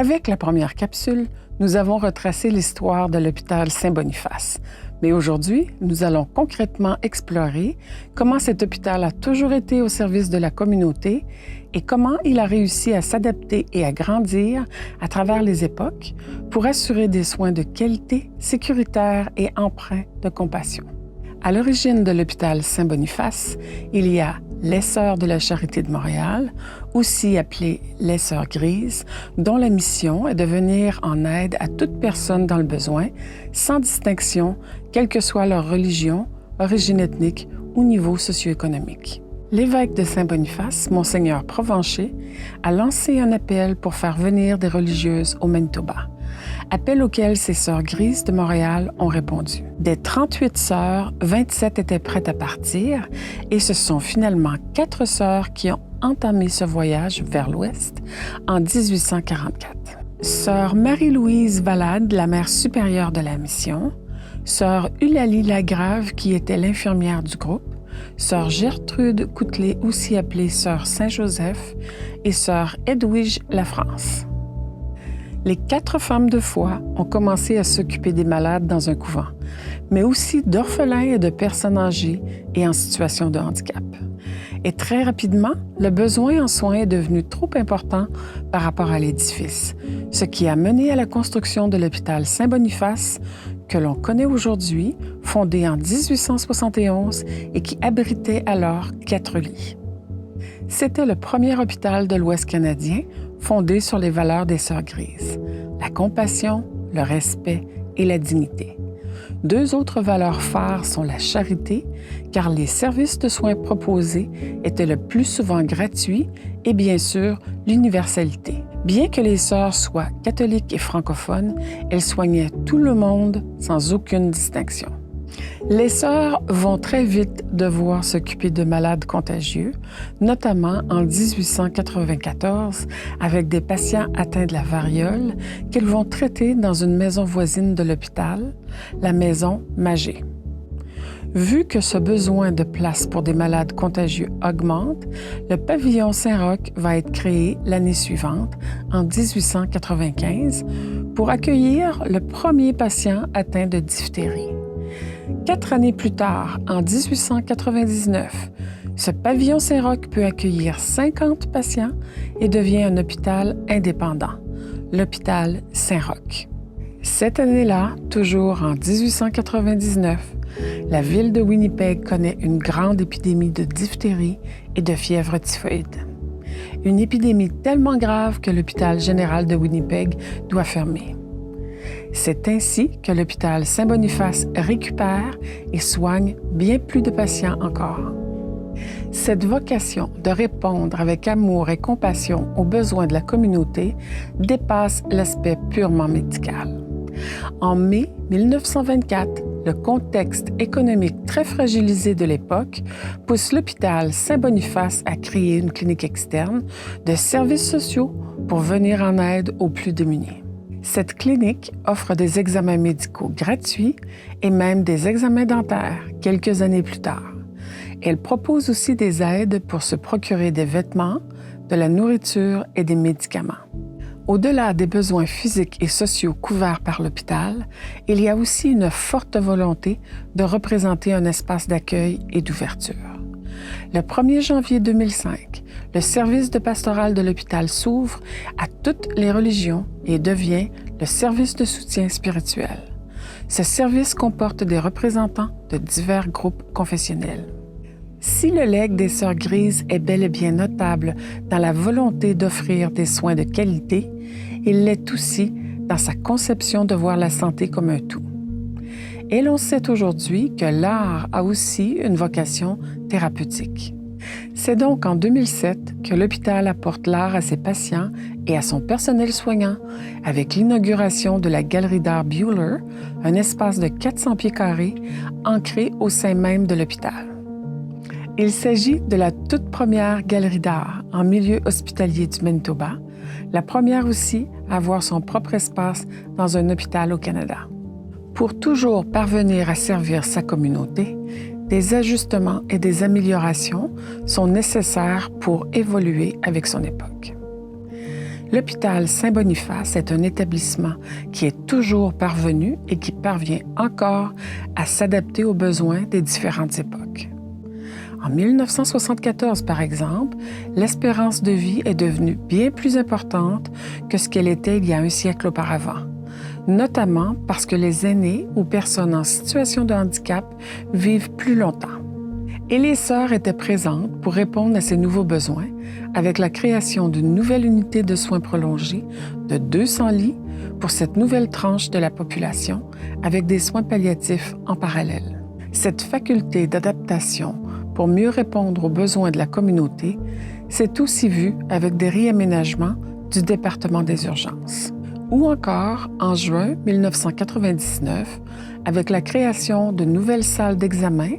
Avec la première capsule, nous avons retracé l'histoire de l'hôpital Saint-Boniface. Mais aujourd'hui, nous allons concrètement explorer comment cet hôpital a toujours été au service de la communauté et comment il a réussi à s'adapter et à grandir à travers les époques pour assurer des soins de qualité, sécuritaires et empreints de compassion. À l'origine de l'hôpital Saint-Boniface, il y a les Sœurs de la Charité de Montréal, aussi appelées les Sœurs Grises, dont la mission est de venir en aide à toute personne dans le besoin, sans distinction, quelle que soit leur religion, origine ethnique ou niveau socio-économique. L'évêque de Saint-Boniface, Monseigneur Provencher, a lancé un appel pour faire venir des religieuses au Manitoba. Appel auquel ces Sœurs Grises de Montréal ont répondu. Des 38 sœurs, 27 étaient prêtes à partir et ce sont finalement 4 sœurs qui ont entamé ce voyage vers l'Ouest en 1844. Sœur Marie-Louise Valade, la mère supérieure de la mission, Sœur Eulalie Lagrave, qui était l'infirmière du groupe, Sœur Gertrude Coutelet, aussi appelée Sœur Saint-Joseph, et Sœur Edwige Lafrance. Les 4 femmes de foi ont commencé à s'occuper des malades dans un couvent, mais aussi d'orphelins et de personnes âgées et en situation de handicap. Et très rapidement, le besoin en soins est devenu trop important par rapport à l'édifice, ce qui a mené à la construction de l'hôpital Saint-Boniface, que l'on connaît aujourd'hui, fondé en 1871 et qui abritait alors 4 lits. C'était le premier hôpital de l'Ouest canadien fondé sur les valeurs des Sœurs Grises, la compassion, le respect et la dignité. 2 autres valeurs phares sont la charité, car les services de soins proposés étaient le plus souvent gratuits, et bien sûr, l'universalité. Bien que les sœurs soient catholiques et francophones, elles soignaient tout le monde sans aucune distinction. Les sœurs vont très vite devoir s'occuper de malades contagieux, notamment en 1894 avec des patients atteints de la variole qu'elles vont traiter dans une maison voisine de l'hôpital, la maison Magé. Vu que ce besoin de place pour des malades contagieux augmente, le pavillon Saint-Roch va être créé l'année suivante, en 1895, pour accueillir le premier patient atteint de diphtérie. 4 années plus tard, en 1899, ce pavillon Saint-Roch peut accueillir 50 patients et devient un hôpital indépendant, l'hôpital Saint-Roch. Cette année-là, toujours en 1899, la ville de Winnipeg connaît une grande épidémie de diphtérie et de fièvre typhoïde. Une épidémie tellement grave que l'hôpital général de Winnipeg doit fermer. C'est ainsi que l'hôpital Saint-Boniface récupère et soigne bien plus de patients encore. Cette vocation de répondre avec amour et compassion aux besoins de la communauté dépasse l'aspect purement médical. En mai 1924, le contexte économique très fragilisé de l'époque pousse l'hôpital Saint-Boniface à créer une clinique externe de services sociaux pour venir en aide aux plus démunis. Cette clinique offre des examens médicaux gratuits et même des examens dentaires quelques années plus tard. Elle propose aussi des aides pour se procurer des vêtements, de la nourriture et des médicaments. Au-delà des besoins physiques et sociaux couverts par l'hôpital, il y a aussi une forte volonté de représenter un espace d'accueil et d'ouverture. Le 1er janvier 2005, le service de pastoral de l'hôpital s'ouvre à toutes les religions et devient le service de soutien spirituel. Ce service comporte des représentants de divers groupes confessionnels. Si le legs des Sœurs Grises est bel et bien notable dans la volonté d'offrir des soins de qualité, il l'est aussi dans sa conception de voir la santé comme un tout. Et l'on sait aujourd'hui que l'art a aussi une vocation thérapeutique. C'est donc en 2007 que l'hôpital apporte l'art à ses patients et à son personnel soignant avec l'inauguration de la Galerie d'art Buehler, un espace de 400 pieds carrés ancré au sein même de l'hôpital. Il s'agit de la toute première galerie d'art en milieu hospitalier du Manitoba, la première aussi à avoir son propre espace dans un hôpital au Canada. Pour toujours parvenir à servir sa communauté, des ajustements et des améliorations sont nécessaires pour évoluer avec son époque. L'hôpital Saint-Boniface est un établissement qui est toujours parvenu et qui parvient encore à s'adapter aux besoins des différentes époques. En 1974, par exemple, l'espérance de vie est devenue bien plus importante que ce qu'elle était il y a un siècle auparavant, notamment parce que les aînés ou personnes en situation de handicap vivent plus longtemps. Et les sœurs étaient présentes pour répondre à ces nouveaux besoins avec la création d'une nouvelle unité de soins prolongés de 200 lits pour cette nouvelle tranche de la population avec des soins palliatifs en parallèle. Cette faculté d'adaptation pour mieux répondre aux besoins de la communauté s'est aussi vue avec des réaménagements du département des urgences. Ou encore, en juin 1999, avec la création de nouvelles salles d'examen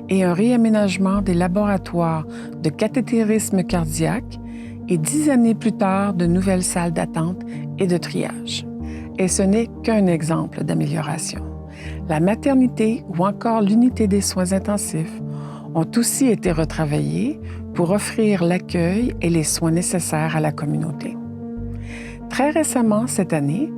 et un réaménagement des laboratoires de cathétérisme cardiaque, et 10 années plus tard, de nouvelles salles d'attente et de triage. Et ce n'est qu'un exemple d'amélioration. La maternité ou encore l'unité des soins intensifs ont aussi été retravaillés pour offrir l'accueil et les soins nécessaires à la communauté. Très récemment, cette année,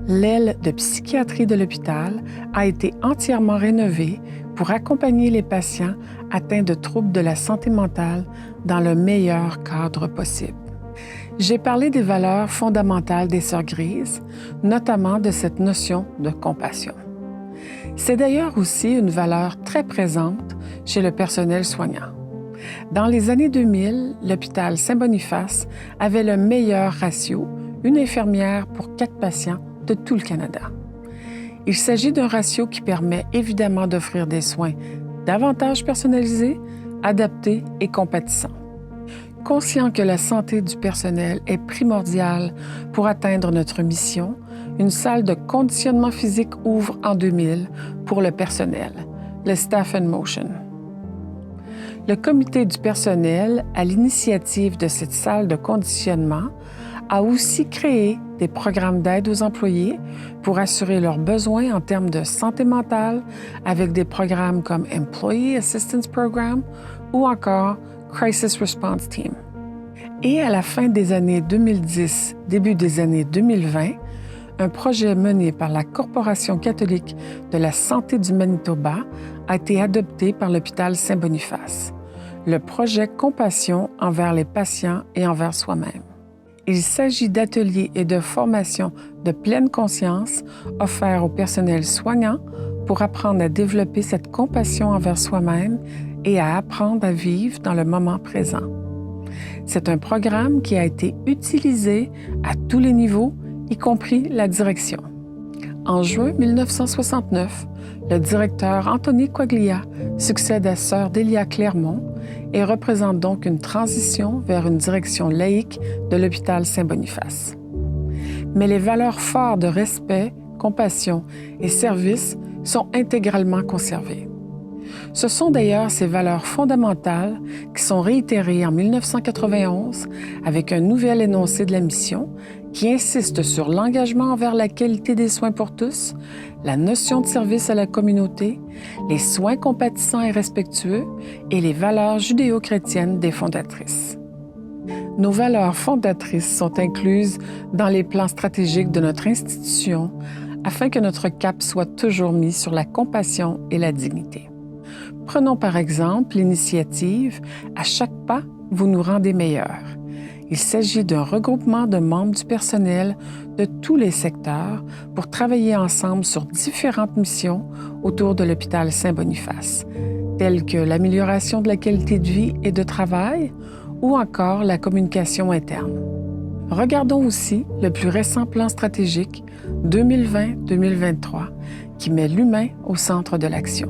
l'aile de psychiatrie de l'hôpital a été entièrement rénovée pour accompagner les patients atteints de troubles de la santé mentale dans le meilleur cadre possible. J'ai parlé des valeurs fondamentales des Sœurs Grises, notamment de cette notion de compassion. C'est d'ailleurs aussi une valeur très présente chez le personnel soignant. Dans les années 2000, l'hôpital Saint-Boniface avait le meilleur ratio, une infirmière pour 4 patients de tout le Canada. Il s'agit d'un ratio qui permet évidemment d'offrir des soins davantage personnalisés, adaptés et compatissants. Conscient que la santé du personnel est primordiale pour atteindre notre mission, une salle de conditionnement physique ouvre en 2000 pour le personnel, le Staff in Motion. Le comité du personnel, à l'initiative de cette salle de conditionnement, a aussi créé des programmes d'aide aux employés pour assurer leurs besoins en termes de santé mentale avec des programmes comme Employee Assistance Program ou encore Crisis Response Team. Et à la fin des années 2010, début des années 2020, un projet mené par la Corporation catholique de la santé du Manitoba a été adopté par l'hôpital Saint-Boniface, le projet Compassion envers les patients et envers soi-même. Il s'agit d'ateliers et de formations de pleine conscience offerts au personnel soignant pour apprendre à développer cette compassion envers soi-même et à apprendre à vivre dans le moment présent. C'est un programme qui a été utilisé à tous les niveaux, y compris la direction. En juin 1969, le directeur Anthony Quaglia succède à Sœur Délia Clermont et représente donc une transition vers une direction laïque de l'hôpital Saint-Boniface. Mais les valeurs fortes de respect, compassion et service sont intégralement conservées. Ce sont d'ailleurs ces valeurs fondamentales qui sont réitérées en 1991 avec un nouvel énoncé de la mission qui insiste sur l'engagement envers la qualité des soins pour tous, la notion de service à la communauté, les soins compatissants et respectueux et les valeurs judéo-chrétiennes des fondatrices. Nos valeurs fondatrices sont incluses dans les plans stratégiques de notre institution afin que notre cap soit toujours mis sur la compassion et la dignité. Prenons par exemple l'initiative « À chaque pas, vous nous rendez meilleurs ». Il s'agit d'un regroupement de membres du personnel de tous les secteurs pour travailler ensemble sur différentes missions autour de l'hôpital Saint-Boniface, telles que l'amélioration de la qualité de vie et de travail ou encore la communication interne. Regardons aussi le plus récent plan stratégique 2020-2023 qui met l'humain au centre de l'action.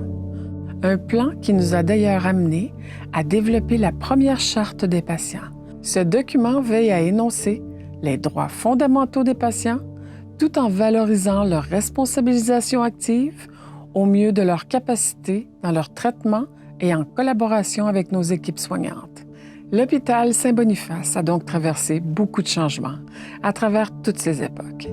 Un plan qui nous a d'ailleurs amené à développer la première charte des patients. Ce document veille à énoncer les droits fondamentaux des patients tout en valorisant leur responsabilisation active au mieux de leurs capacités dans leur traitement et en collaboration avec nos équipes soignantes. L'hôpital Saint-Boniface a donc traversé beaucoup de changements à travers toutes ces époques.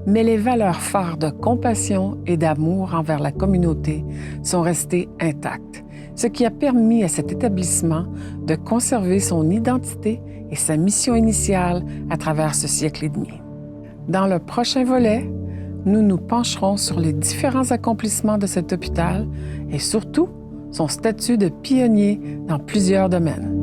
Mais les valeurs phares de compassion et d'amour envers la communauté sont restées intactes, ce qui a permis à cet établissement de conserver son identité et sa mission initiale à travers ce siècle et demi. Dans le prochain volet, nous nous pencherons sur les différents accomplissements de cet hôpital et surtout son statut de pionnier dans plusieurs domaines.